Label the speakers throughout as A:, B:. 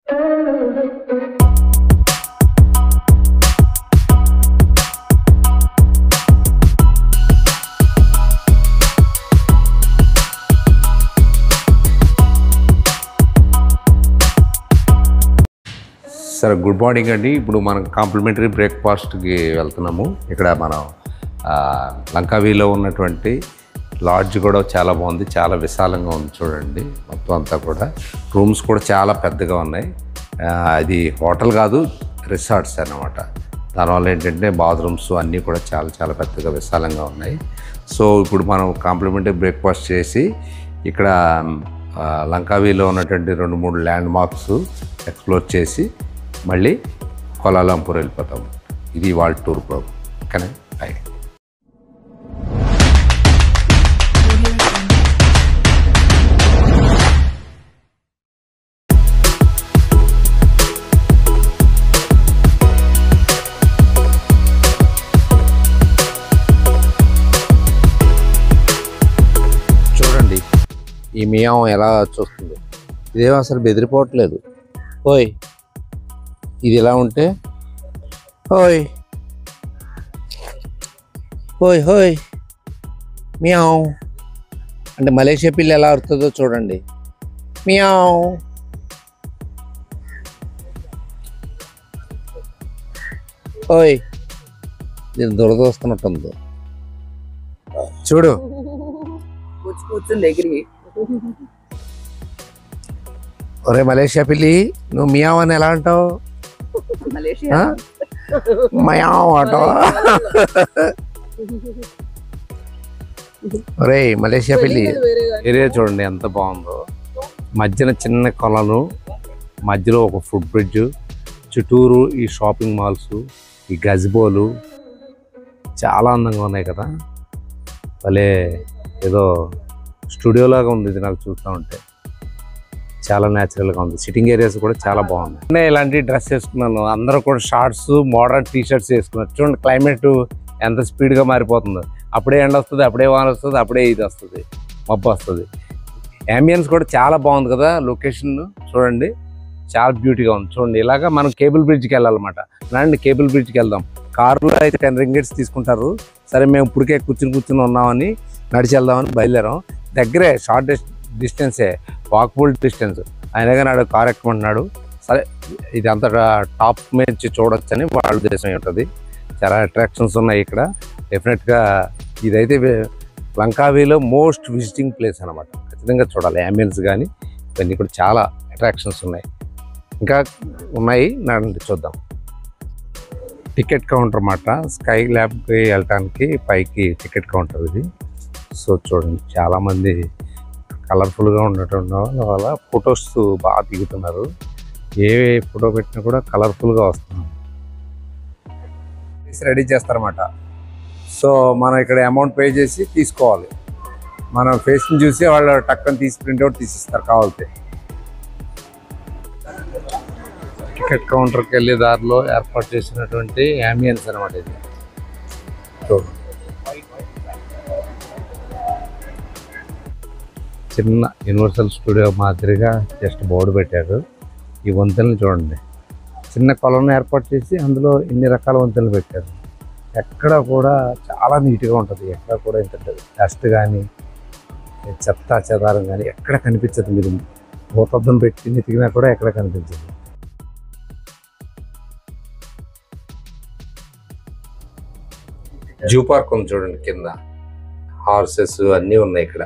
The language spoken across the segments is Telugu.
A: సరే, గుడ్ మార్నింగ్ అండి. ఇప్పుడు మనం కాంప్లిమెంటరీ బ్రేక్ఫాస్ట్కి వెళ్తున్నాము. ఇక్కడ మనం లంకావీలో ఉన్నటువంటి లాడ్జ్ కూడా చాలా బాగుంది, చాలా విశాలంగా ఉంది. చూడండి, మొత్తం అంతా కూడా రూమ్స్ కూడా చాలా పెద్దగా ఉన్నాయి. అది హోటల్ కాదు, రిసార్ట్స్ అన్నమాట. దానివల్ల ఏంటంటే బాత్రూమ్స్ అన్నీ కూడా చాలా చాలా పెద్దగా విశాలంగా ఉన్నాయి. సో ఇప్పుడు మనం కాంప్లిమెంటరీ బ్రేక్ఫాస్ట్ చేసి ఇక్కడ లంకావీలో ఉన్నటువంటి 2-3 ల్యాండ్ మార్క్స్ ఎక్స్ప్లోర్ చేసి మళ్ళీ కోలాలంపూర్ వెళ్ళిపోతాము. ఇది వాళ్ళ టూర్ ప్రోగ్రామ్. ఓకేనా? బాయ్. చూడండి ఈ మియాం ఎలా చూస్తుంది. ఇదేమో అసలు బెదిరిపోవట్లేదు. ఓయ్, ఇది ఎలా ఉంటే హోయ్ హోయ్ హోయ్ మియావ్ అంటే మలేషియా పిల్లి ఎలా అరుతుందో చూడండి. మియావ్. ఓయ్, దీన్ని దురదొస్తున్నట్టుంది. చూడు, ఒరే మలేషియా పిల్లి, నువ్వు మియావ్ అని ఎలా అంటావు? మయావ్ అంటావా? ఒరే మలేషియా పిల్లి. ఏరియా చూడండి ఎంత బాగుందో. మధ్యన చిన్న కొలను, మధ్యలో ఒక ఫుడ్ బ్రిడ్జ్, చుట్టూరు ఈ షాపింగ్ మాల్స్, ఈ గజిబోలు చాలా అందంగా ఉన్నాయి కదా. భలే ఏదో స్టూడియోలాగా ఉంది ఇది నాకు చూస్తూ ఉంటే. చాలా న్యాచురల్గా ఉంది. సిట్టింగ్ ఏరియాస్ కూడా చాలా బాగుంది. నేను ఇలాంటి డ్రెస్ వేసుకున్నాను. అందరూ కూడా షార్ట్స్, మోడర్న్ టీషర్ట్స్ వేసుకున్నారు. చూడండి క్లైమేట్ ఎంత స్పీడ్గా మారిపోతుందో. అప్పుడే ఎండ వస్తుంది, అప్పుడే వాన వస్తుంది, అప్పుడే ఇది వస్తుంది, మబ్బు వస్తుంది. అంబియన్స్ కూడా చాలా బాగుంది కదా. లొకేషన్ చూడండి, చాలా బ్యూటీగా ఉంది. చూడండి, ఇలాగా మనం కేబుల్ బ్రిడ్జ్కి వెళ్ళాలన్నమాట. రండి కేబుల్ బ్రిడ్జ్కి వెళ్దాం. కారులో అయితే 10 రింగిట్స్ తీసుకుంటారు. సరే, మేము ఇప్పటికే కూర్చుని ఉన్నామని నడిచి వెళ్దామని బయలుదేరాం. దగ్గరే, షార్ట్ డిస్టెన్సే, వాకబుల్ డిస్టెన్స్. అయినగా నాడు కార్ ఎక్కమంటున్నాడు. సరే, ఇది అంత టాప్ మీద చూడొచ్చని వాళ్ళ ఉద్దేశం ఉంటుంది. చాలా అట్రాక్షన్స్ ఉన్నాయి ఇక్కడ. డెఫినెట్గా ఇదైతే లంకావీలో మోస్ట్ విజిటింగ్ ప్లేస్ అనమాట. ఖచ్చితంగా చూడాలి. అంబియన్స్ కానీ ఇవన్నీ కూడా చాలా అట్రాక్షన్స్ ఉన్నాయి. ఇంకా ఉన్నాయి, నన్ను చూద్దాం. టికెట్ కౌంటర్ అన్నమాట. స్కై ల్యాబ్కి వెళ్ళటానికి పైకి టికెట్ కౌంటర్ ఇది. సో చూడండి, చాలామంది కలర్ఫుల్గా ఉండటం వల్ల ఫొటోస్ బాగా దిగుతున్నారు. ఏ ఫోటో పెట్టినా కూడా కలర్ఫుల్గా వస్తున్నారు. రెడీ చేస్తారన్నమాట. సో మనం ఇక్కడ అమౌంట్ పే చేసి తీసుకోవాలి. మనం ఫేస్ని చూసి వాళ్ళు టక్కని తీసి ప్రింట్అవుట్ తీసిస్తారు కావాలితే. టికెట్ కౌంటర్కి వెళ్ళే దారిలో ఏర్పాటు చేసినటువంటి అంబియన్స్ అనమాట ఇది. చిన్న యూనివర్సల్ స్టూడియో మాదిరిగా జస్ట్ బోర్డు పెట్టారు. ఈ వంతెనలు చూడండి, చిన్న కొలను ఏర్పాటు చేసి అందులో ఇన్ని రకాల వంతెనలు పెట్టారు. ఎక్కడ కూడా చాలా నీట్గా ఉంటుంది. ఎక్కడ కూడా ఇంత డస్ట్ కానీ చెత్త చెదారం కానీ ఎక్కడ కనిపించదు. మీరు భూతద్దం పెట్టి నెతికినా కూడా ఎక్కడ కనిపించదు. జూ పార్క్ ఉంది చూడండి, కింద హార్సెస్ అన్నీ ఉన్నాయి ఇక్కడ.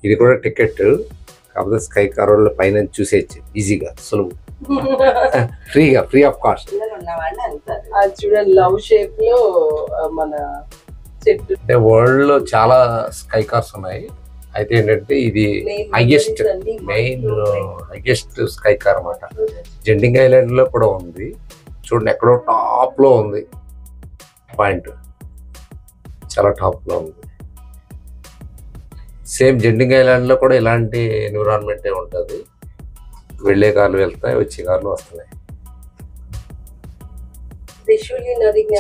A: ఇది కూడా టికెట్, కాకపోతే స్కై కార్ వాళ్ళు పైన చూసేయచ్చు ఈజీగా, సులువు, ఫ్రీగా, ఫ్రీ ఆఫ్ కాస్ట్.
B: చూడండి, లవ్ షేప్ లో మన చెట్టు.
A: అంటే వరల్డ్ లో చాలా స్కై కార్స్ ఉన్నాయి. అయితే ఏంటంటే ఇది హైయెస్ట్, హైయెస్ట్ స్కై కార్ అన్నమాట. జెండింగ్ ఐలాండ్ లో కూడా ఉంది. చూడండి, ఎక్కడో టాప్ లో ఉంది పాయింట్, చాలా టాప్ లో ఉంది. సేమ్ జెండింగ్ ఐలాండ్ లో కూడా ఇలాంటి ఎన్విరాన్మెంటే ఉంటుంది. వెళ్ళే కార్లు వెళ్తాయి, వచ్చే కార్లు వస్తున్నాయి.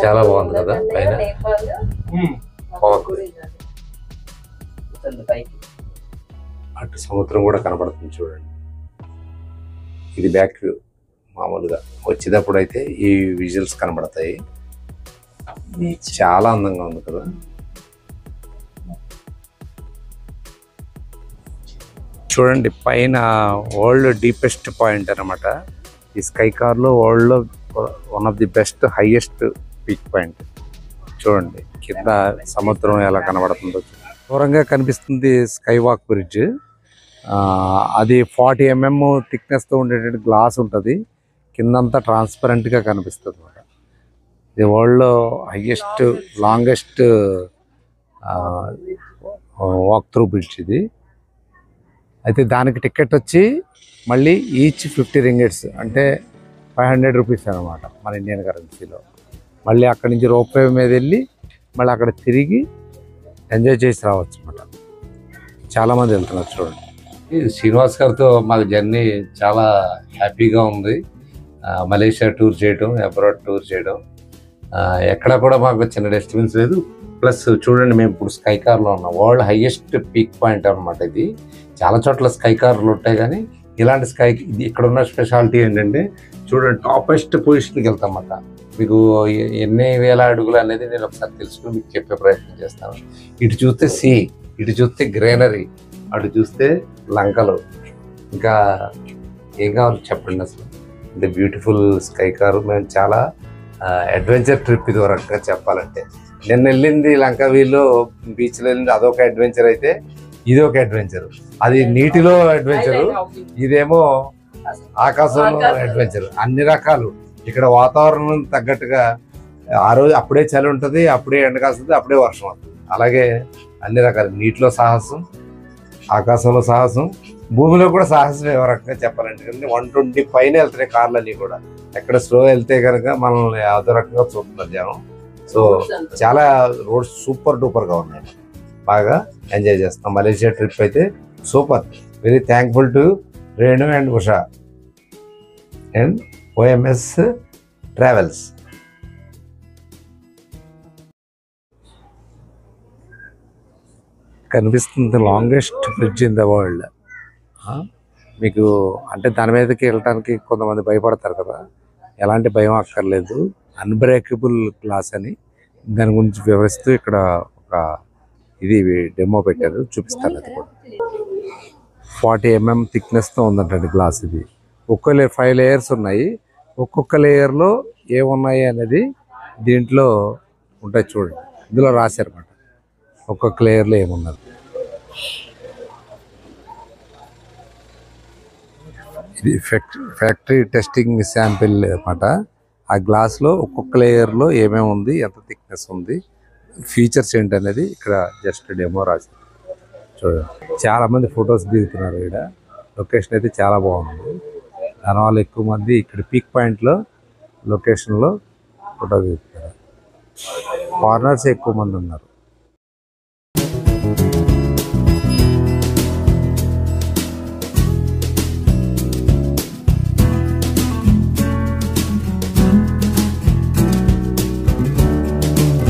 A: చాలా బాగుంది కదా పైన. అటు సముద్రం కూడా కనబడుతుంది చూడండి. ఇది బ్యాక్ వ్యూ. మామూలుగా వచ్చేటప్పుడు అయితే ఈ విజువల్స్ కనబడతాయి. చాలా అందంగా ఉంది కదా. చూడండి పైన వరల్డ్ డీపెస్ట్ పాయింట్ అనమాట. ఈ స్కై కార్లో వరల్డ్లో one of the best highest peak point. చూడండి కింద సముద్రం ఎలా కనబడుతుందో. దూరంగా కనిపిస్తుంది స్కై వాక్ బ్రిడ్జ్. అది 40 mm థిక్నెస్తో ఉండేటువంటి గ్లాస్ ఉంటుంది. కిందంతా ట్రాన్స్పరెంట్గా కనిపిస్తుంది అనమాట. ఇది వరల్డ్లో highest longest walk through bridge ఇది. అయితే దానికి టికెట్ వచ్చి మళ్ళీ ఈచ్ 50 ringgits అంటే 500 rupees అనమాట మన ఇండియన్ కరెన్సీలో. మళ్ళీ అక్కడి నుంచి రోప్వే మీద వెళ్ళి మళ్ళీ అక్కడ తిరిగి ఎంజాయ్ చేసి రావచ్చు అనమాట. చాలామంది వెళ్తున్నారు చూడండి. శ్రీనివాస్ గారితో మాకు జర్నీ చాలా హ్యాపీగా ఉంది. మలేషియా టూర్ చేయడం, అబ్రాడ్ టూర్ చేయడం, ఎక్కడ కూడా మాకు చిన్న డిస్టర్బెన్స్ లేదు. ప్లస్ చూడండి మేము ఇప్పుడు స్కై కార్లో ఉన్నాం. వరల్డ్ హైయెస్ట్ పీక్ పాయింట్ అనమాట ఇది. చాలా చోట్ల స్కై కార్లు ఉంటాయి కానీ ఇలాంటి స్కై ఇది ఇక్కడ ఉన్న స్పెషాలిటీ ఏంటంటే చూడండి టాపెస్ట్ పొజిషన్కి వెళ్తామన్నమాట. మీకు ఎన్ని వేల అడుగులు అనేది నేను ఒకసారి తెలుసుకుని మీకు చెప్పే ప్రయత్నం చేస్తాను. ఇటు చూస్తే సీ, ఇటు చూస్తే గ్రీనరీ, అటు చూస్తే లంకలు, ఇంకా ఏం కావాలి చెప్పండి. అసలు అంటే బ్యూటిఫుల్ స్కై కారు. మేము చాలా అడ్వెంచర్ ట్రిప్ ఇది వరకుగా చెప్పాలంటే. నిన్న వెళ్ళింది లంకావీలో బీచ్లో వెళ్ళింది, అదొక అడ్వెంచర్. అయితే ఇది ఒక అడ్వెంచర్. అది నీటిలో అడ్వెంచరు, ఇదేమో ఆకాశంలో అడ్వెంచర్. అన్ని రకాలు ఇక్కడ వాతావరణం తగ్గట్టుగా ఆ రోజు అప్పుడే చలి ఉంటుంది, అప్పుడే ఎండ కాస్తుంది, అప్పుడే వర్షం వస్తుంది. అలాగే అన్ని రకాలు నీటిలో సాహసం, ఆకాశంలో సాహసం, భూమిలో కూడా సాహసం ఏ రకంగా చెప్పాలంటే. కానీ 120 పైన వెళ్తున్నాయి కార్లన్నీ కూడా. ఎక్కడ స్లో వెళ్తే కనుక మనల్ని అదో రకంగా చూస్తున్నారు జనం. సో చాలా రోడ్స్ సూపర్ డూపర్గా ఉన్నాయి. బాగా ఎంజాయ్ చేస్తాం. మలేషియా ట్రిప్ అయితే super. Very thankful to Renu and Usha and OMS travels. కనిపిస్తుంది longest bridge in the world. మీకు అంటే దాని మీదకి వెళ్ళటానికి కొంతమంది భయపడతారు కదా, ఎలాంటి భయం అక్కర్లేదు. అన్బ్రేకబుల్ గ్లాస్ అని దాని గురించి వివరిస్తూ ఇక్కడ ఒక ఇది డెమో పెట్టారు, చూపిస్తాను. అది కూడా 40 mm థిక్నెస్తో ఉందంటండి గ్లాస్ ఇది. 5 layers ఉన్నాయి. ఒక్కొక్క లేయర్లో ఏమున్నాయి అనేది దీంట్లో ఉంటాయి చూడండి. ఇందులో రాశారన్నమాట ఒక్కొక్క లేయర్లో ఏమున్నది. ఇది ఫ్యాక్టరీ టెస్టింగ్ శాంపిల్ అన్నమాట. ఆ గ్లాస్లో ఒక్కొక్క లేయర్లో ఏమేమి ఉంది, ఎంత థిక్నెస్ ఉంది, ఫీచర్స్ ఏంటనేది ఇక్కడ జస్ట్ డెమో రాశారు చూడండి. చాలామంది ఫొటోస్ దిగుతున్నారు. ఇక్కడ లొకేషన్ అయితే చాలా బాగుంది. దానివల్ల ఎక్కువ మంది ఇక్కడ పీక్ పాయింట్లో లొకేషన్లో ఫోటో దిగుతున్నారు. ఫారినర్స్ ఎక్కువ మంది ఉన్నారు.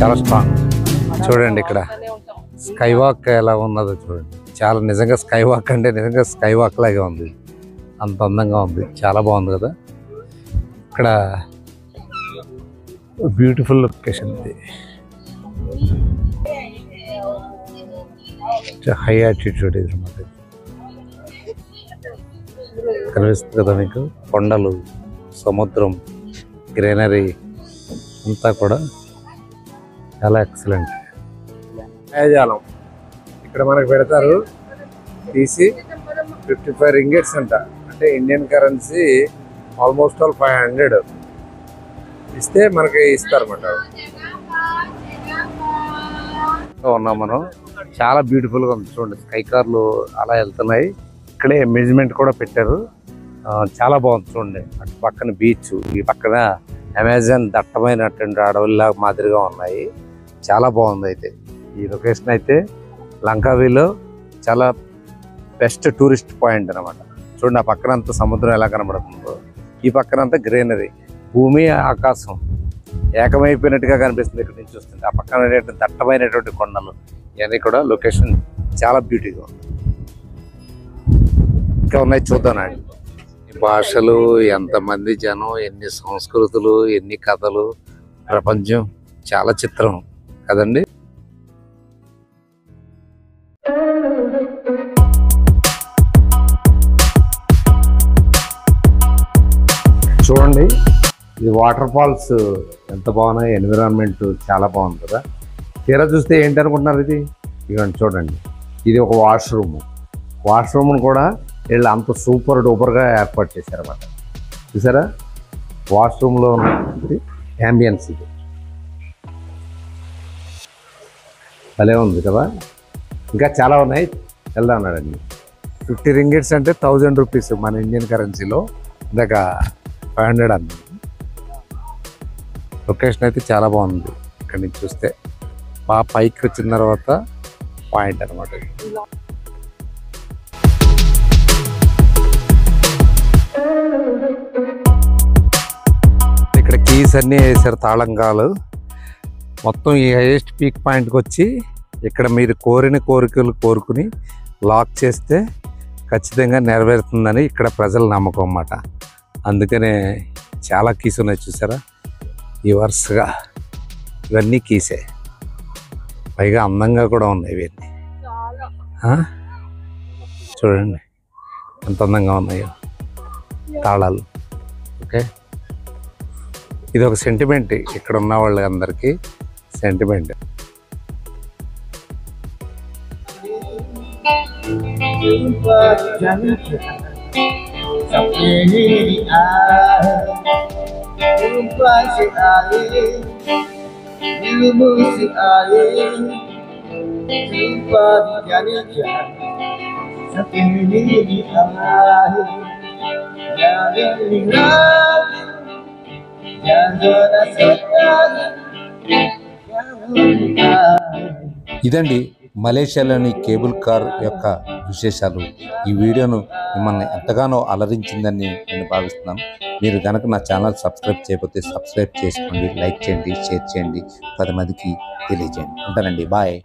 A: చాలా స్ట్రాంగ్. చూడండి ఇక్కడ స్కై వాక్ ఎలా ఉన్నదో చూడండి. చాలా నిజంగా స్కై వాక్ అంటే నిజంగా స్కై వాక్ లాగే ఉంది. అంత అందంగా ఉంది, చాలా బాగుంది కదా. ఇక్కడ బ్యూటిఫుల్ లొకేషన్ ఇది. హై ఆల్టిట్యూడ్ ఇది అన్నమాట. కనిపిస్తుంది కదా మీకు, కొండలు, సముద్రం, గ్రీనరీ అంతా కూడా చాలా ఎక్సలెంట్. మాయాజాలం ఇక్కడ మనకు పెడతారు, తీసి 55 ringgits అంట. అంటే ఇండియన్ కరెన్సీ ఆల్మోస్ట్ 500 ఇస్తే మనకి ఇస్తారన్నమాట. ఉన్నాం మనం. చాలా బ్యూటిఫుల్గా ఉంది చూడండి. స్కై కార్లు అలా వెళ్తున్నాయి. ఇక్కడే అమ్యూజ్మెంట్ కూడా పెట్టారు. చాలా బాగుంది చూడండి. అటు పక్కన బీచ్, ఈ పక్కన అమెజాన్ దట్టమైనటువంటి అడవుల్లా మాదిరిగా ఉన్నాయి. చాలా బాగుంది. అయితే ఈ లొకేషన్ అయితే లంకావీలో చాలా బెస్ట్ టూరిస్ట్ పాయింట్ అనమాట. చూడండి ఆ పక్కన అంతా సముద్రం ఎలా కనబడుతుందో, ఈ పక్కన అంతా గ్రీనరీ, భూమి ఆకాశం ఏకమైపోయినట్టుగా కనిపిస్తుంది ఇక్కడ నుంచి చూస్తుంది. ఆ పక్కన దట్టమైనటువంటి కొండలు, ఇవన్నీ కూడా లొకేషన్ చాలా బ్యూటీగా ఉంది. ఇంకా ఉన్నాయి చూద్దానండి. భాషలు, ఎంతమంది జనం, ఎన్ని సంస్కృతులు, ఎన్ని కథలు, ప్రపంచం చాలా చిత్రం కదండి. చూడండి, ఇది వాటర్ ఫాల్స్ ఎంత బాగున్నాయి. ఎన్విరాన్మెంట్ చాలా బాగుంది కదా. తీరా చూస్తే ఏంటి అనుకుంటున్నారు, ఇది ఇవ్వండి చూడండి. ఇది ఒక వాష్రూమ్ను కూడా వీళ్ళు అంత సూపర్ డూపర్గా ఏర్పాటు చేశారన్నమాట. చూసారా, వాష్రూమ్లో ఉన్నది యాంబియన్స్. ఇది భలే ఉంది కదా. ఇంకా చాలా ఉన్నాయి, వెళ్దాం అన్నాడండి. 50 రింగిట్స్ అంటే 1000 రూపీస్ మన ఇండియన్ కరెన్సీలో. ఇందాక 500 అన్నాడు. లొకేషన్ అయితే చాలా బాగుంది. ఇక్కడి నుంచి చూస్తే బాగా పైకి వచ్చిన తర్వాత పాయింట్ అనమాట. ఇక్కడ కీస్ అన్నీ వేసారు, తాళంగాలు. మొత్తం ఈ హైయెస్ట్ పీక్ పాయింట్కి వచ్చి ఇక్కడ మీరు కోరిన కోరికలు కోరుకుని లాక్ చేస్తే ఖచ్చితంగా నెరవేరుతుందని ఇక్కడ ప్రజల నమ్మకం అన్నమాట. అందుకనే చాలా కీస్ ఉన్నాయి చూసారా, ఈ వరుసగా ఇవన్నీ కీసే. పైగా అందంగా కూడా ఉన్నాయి ఇవన్నీ. చూడండి ఎంత అందంగా ఉన్నాయో తాళాలు. ఓకే, ఇది ఒక సెంటిమెంట్ ఇక్కడ ఉన్న వాళ్ళందరికీ సెంటిమెంట్. ఇదండి మలేషియాలోని కేబుల్ కార్ యొక్క విశేషాలు. ఈ వీడియోను మిమ్మల్ని ఎంతగానో అలరించిందని నేను భావిస్తున్నాను. మీరు కనుక నా ఛానల్ సబ్స్క్రైబ్ చేయకపోతే సబ్స్క్రైబ్ చేసుకోండి, లైక్ చేయండి, షేర్ చేయండి, 10 మందికి తెలియజేయండి. ఉంటానండి, బాయ్.